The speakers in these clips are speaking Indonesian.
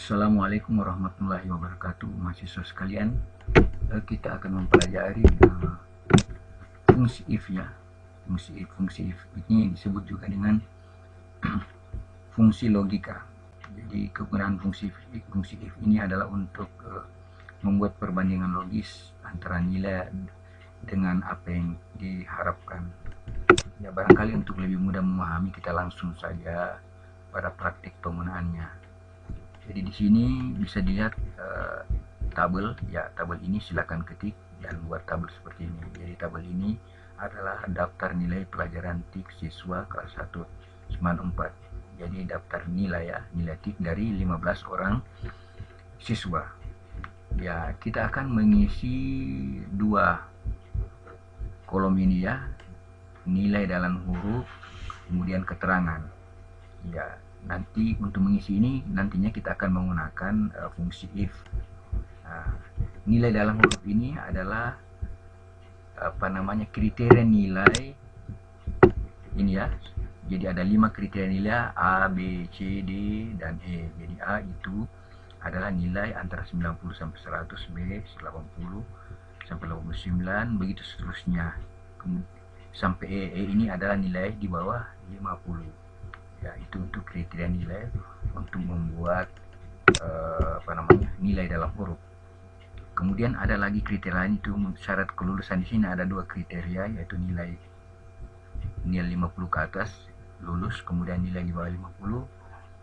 Assalamualaikum warahmatullahi wabarakatuh, mahasiswa sekalian. Kita akan mempelajari fungsi if ya. Fungsi if ini disebut juga dengan fungsi logika. Jadi kegunaan fungsi if ini adalah untuk membuat perbandingan logis antara nilai dengan apa yang diharapkan. Ya, barangkali untuk lebih mudah memahami, kita langsung saja pada praktik penggunaannya. Jadi di sini bisa dilihat tabel ya. Tabel ini silakan ketik dan buat tabel seperti ini. Jadi tabel ini adalah daftar nilai pelajaran TIK siswa kelas 1 Seman 4. Jadi daftar nilai ya, nilai TIK dari 15 orang siswa. Ya, kita akan mengisi dua kolom ini ya. Nilai dalam huruf, kemudian keterangan. Ya, nanti untuk mengisi ini nantinya kita akan menggunakan fungsi if. Nilai dalam huruf ini adalah kriteria nilai ini ya. Jadi ada 5 kriteria nilai A, B, C, D, dan E. Jadi A itu adalah nilai antara 90 sampai 100, B 80 sampai 89, begitu seterusnya. Sampai E ini adalah nilai di bawah 50. Ya, itu untuk kriteria nilai untuk membuat nilai dalam huruf. Kemudian ada lagi kriteria lain, itu syarat kelulusan. Di sini ada 2 kriteria, yaitu nilai 50 ke atas lulus, kemudian nilai di bawah 50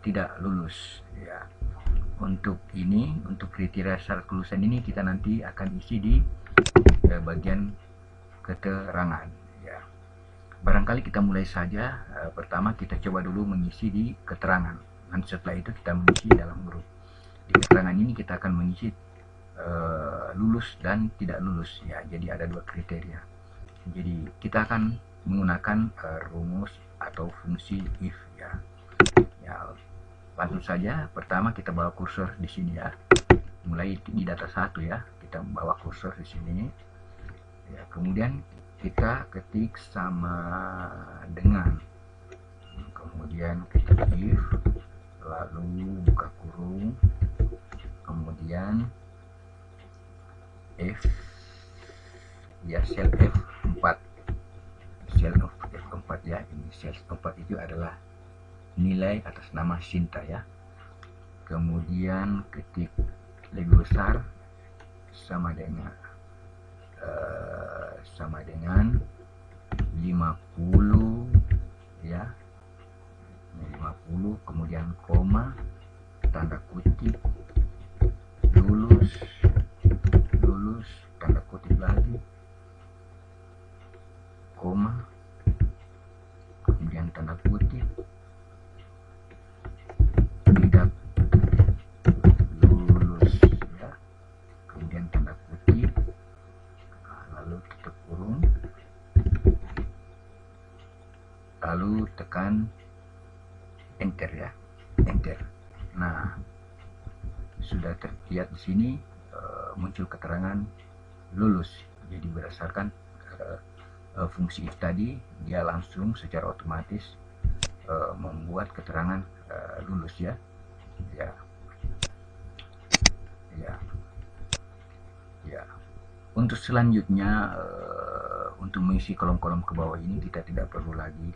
tidak lulus ya. Untuk kriteria syarat kelulusan ini kita nanti akan isi di bagian keterangan ya. Barangkali kita mulai saja. Pertama kita coba dulu mengisi di keterangan. Nanti setelah itu kita mengisi dalam huruf. Di keterangan ini kita akan mengisi lulus dan tidak lulus ya. Jadi ada 2 kriteria. Jadi kita akan menggunakan rumus atau fungsi if ya. Ya, langsung saja. Pertama kita bawa kursor di sini ya. Mulai di data 1 ya. Kita bawa kursor di sini. Ya, kemudian kita ketik sama dengan, kemudian ketik if, lalu buka kurung, kemudian F ya, sel F4, sel F4 ya. Ini sel F4 itu adalah nilai atas nama Sinta ya. Kemudian ketik lebih besar sama dengan 50 ya. 50, kemudian koma, tanda kutip, lulus, tanda kutip lagi, koma, kemudian tanda kutip, tidak lulus ya, kemudian tanda kutip, lalu tutup kurung, lalu tekan enter ya, enter. Nah, sudah terlihat di sini muncul keterangan lulus. Jadi berdasarkan fungsi if tadi, dia langsung secara otomatis membuat keterangan lulus ya. Ya. Ya. Ya. Untuk selanjutnya, untuk mengisi kolom-kolom ke bawah ini kita tidak perlu lagi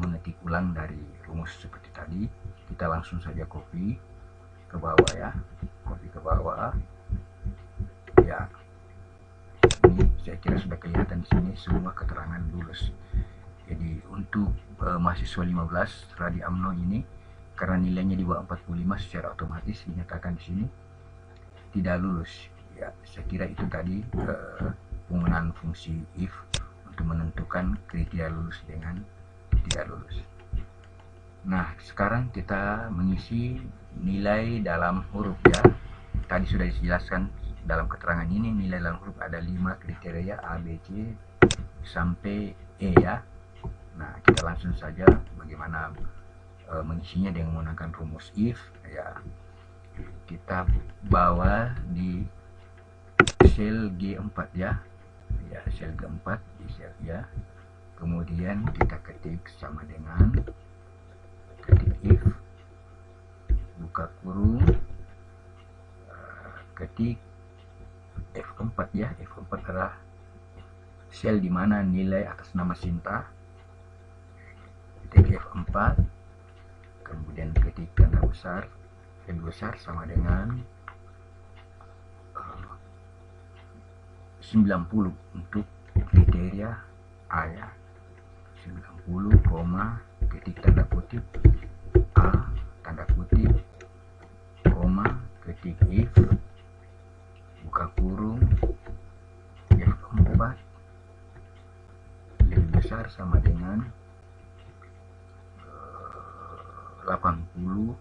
mengetik ulang dari rumus seperti tadi. Kita langsung saja copy ke bawah ya, copy ke bawah ya. Ini saya kira sudah kelihatan di sini semua keterangan lulus. Jadi untuk mahasiswa 15 Radi Amno ini, karena nilainya di bawah 45, secara otomatis dinyatakan di sini tidak lulus ya. Saya kira itu tadi penggunaan fungsi if untuk menentukan kriteria lulus dengan tidak lulus. Nah, sekarang kita mengisi nilai dalam huruf ya. Tadi sudah dijelaskan dalam keterangan ini, nilai dalam huruf ada 5 kriteria A, B, C sampai E ya. Nah, kita langsung saja bagaimana mengisinya dengan menggunakan rumus if ya. Kita bawa di sel G4 ya. Ya, sel G4 di sel ya. Kemudian kita ketik sama dengan, ketik if, buka kurung, ketik F4 ya. F4 adalah sel di mana nilai atas nama Sinta. Ketik F4, kemudian ketik tanda besar, N besar sama dengan 90 untuk kriteria A ya. 90, ketik tanda kutip A, tanda kutip, ketik if, buka kurung, F4 lebih besar sama dengan 80,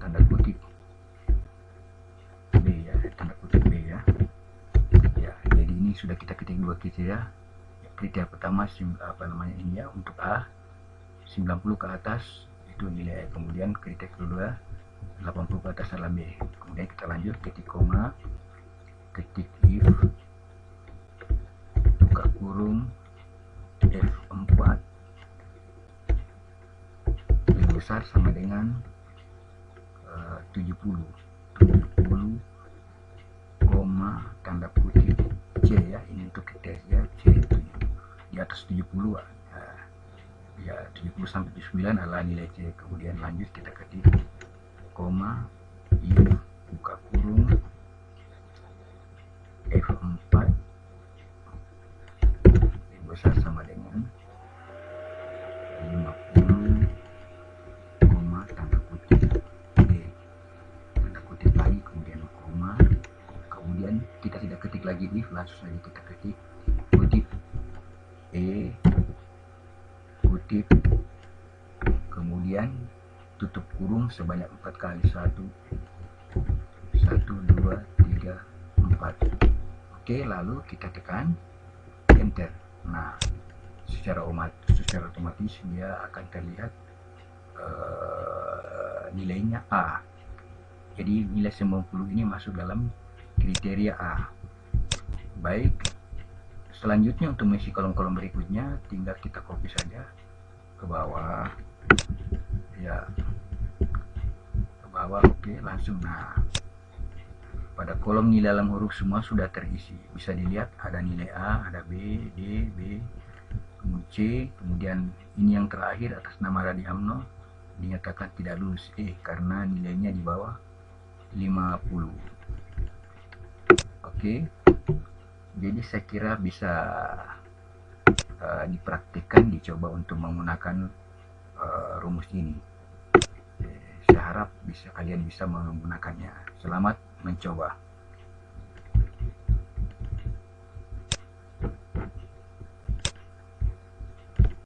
tanda kutip B ya, tanda kutip B ya. Ya, jadi ini sudah kita ketik dua kriteria. Kriteria pertama ini ya, untuk A 90 ke atas itu nilai A. Kemudian kriteria kedua 80 ke atas adalah B. Kemudian kita lanjut ketik koma, ketik if, buka kurung, F4 lebih besar sama dengan 70, tanda kutip C ya. Ini untuk kriteria C, di atas 70 ya, 70 sampai 79 adalah nilai C. Kemudian lanjut kita ketik if, buka kurung, F4 lebih besar sama dengan 50, tanda kutip D, tanda kutip lagi, kemudian kemudian kita tidak ketik lagi if, langsung saja kita ketik kutip E, kutip, kemudian tutup kurung sebanyak 4 kali, 1, 2, 3, 4. Oke, lalu kita tekan enter. Nah, secara otomatis dia akan terlihat nilainya A. Jadi nilai 90 ini masuk dalam kriteria A. Baik, selanjutnya untuk mengisi kolom-kolom berikutnya tinggal kita copy saja ke bawah ya, ke bawah. Oke, langsung. Nah, pada kolom nilai dalam huruf semua sudah terisi. Bisa dilihat ada nilai A, ada B, D, B, kemudian C, kemudian ini yang terakhir atas nama Radi Amno dinyatakan tidak lulus karena nilainya di bawah 50. Oke, jadi saya kira bisa dipraktikkan, dicoba untuk menggunakan rumus ini. Saya harap kalian bisa menggunakannya. Selamat mencoba.